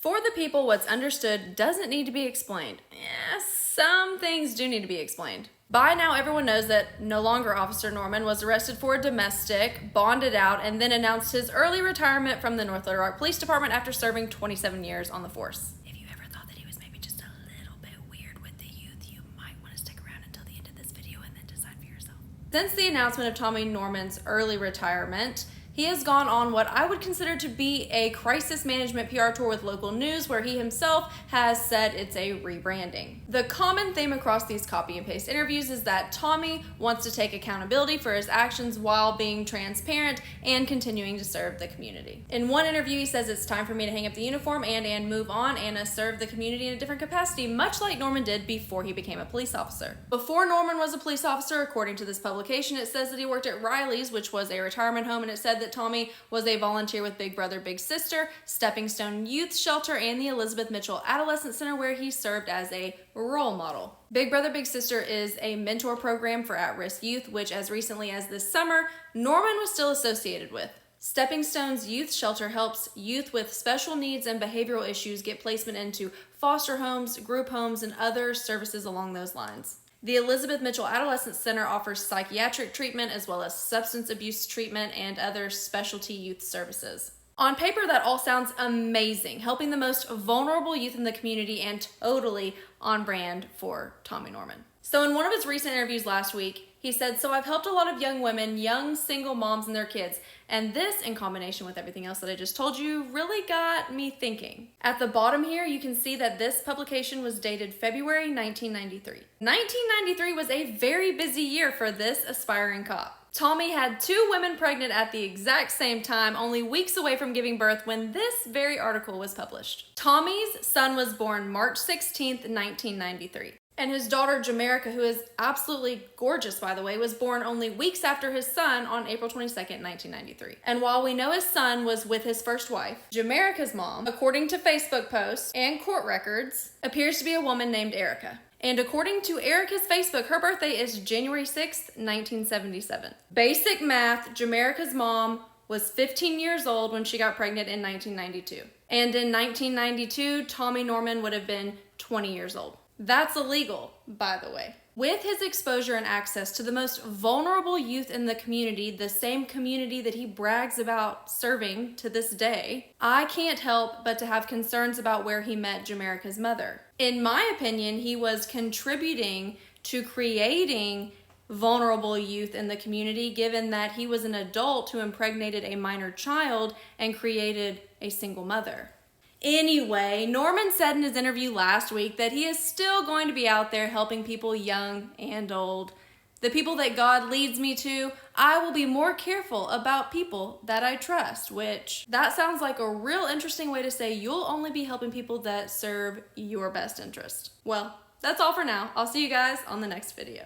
For the people, what's understood doesn't need to be explained. Some things do need to be explained. By now, everyone knows that no longer Officer Norman was arrested for a domestic, bonded out, and then announced his early retirement from the North Little Rock Police Department after serving 27 years on the force. If you ever thought that he was maybe just a little bit weird with the youth, you might want to stick around until the end of this video and then decide for yourself. Since the announcement of Tommy Norman's early retirement, he has gone on what I would consider to be a crisis management PR tour with local news, where he himself has said it's a rebranding. The common theme across these copy and paste interviews is that Tommy wants to take accountability for his actions while being transparent and continuing to serve the community. In one interview, he says it's time for me to hang up the uniform and move on and serve the community in a different capacity, much like Norman did before he became a police officer. Before Norman was a police officer, according to this publication, it says that he worked at Riley's, which was a retirement home, and it said that Tommy was a volunteer with Big Brother Big Sister, Stepping Stone Youth Shelter, and the Elizabeth Mitchell Adolescent Center, where he served as a role model. Big Brother Big Sister is a mentor program for at-risk youth, which as recently as this summer, Norman was still associated with. Stepping Stone's Youth Shelter helps youth with special needs and behavioral issues get placement into foster homes, group homes, and other services along those lines. The Elizabeth Mitchell Adolescent Center offers psychiatric treatment as well as substance abuse treatment and other specialty youth services. On paper, that all sounds amazing, helping the most vulnerable youth in the community and totally on brand for Tommy Norman. So in one of his recent interviews last week, he said, "So I've helped a lot of young women, young single moms and their kids, and this, in combination with everything else that I just told you, really got me thinking." At the bottom here, you can see that this publication was dated February 1993. 1993 was a very busy year for this aspiring cop. Tommy had 2 women pregnant at the exact same time, only weeks away from giving birth when this very article was published. Tommy's son was born March 16th, 1993. And his daughter, Jamerica, who is absolutely gorgeous, by the way, was born only weeks after his son on April 22nd, 1993. And while we know his son was with his first wife, Jamerica's mom, according to Facebook posts and court records, appears to be a woman named Erica. And according to Erica's Facebook, her birthday is January 6th, 1977. Basic math, Jamerica's mom was 15 years old when she got pregnant in 1992. And in 1992, Tommy Norman would have been 20 years old. That's illegal, by the way. With his exposure and access to the most vulnerable youth in the community, the same community that he brags about serving to this day, I can't help but to have concerns about where he met Jamerica's mother. In my opinion, he was contributing to creating vulnerable youth in the community, given that he was an adult who impregnated a minor child and created a single mother. Anyway, Norman said in his interview last week that he is still going to be out there helping people young and old. The people that God leads me to, I will be more careful about people that I trust, which that sounds like a real interesting way to say you'll only be helping people that serve your best interest. Well, that's all for now. I'll see you guys on the next video.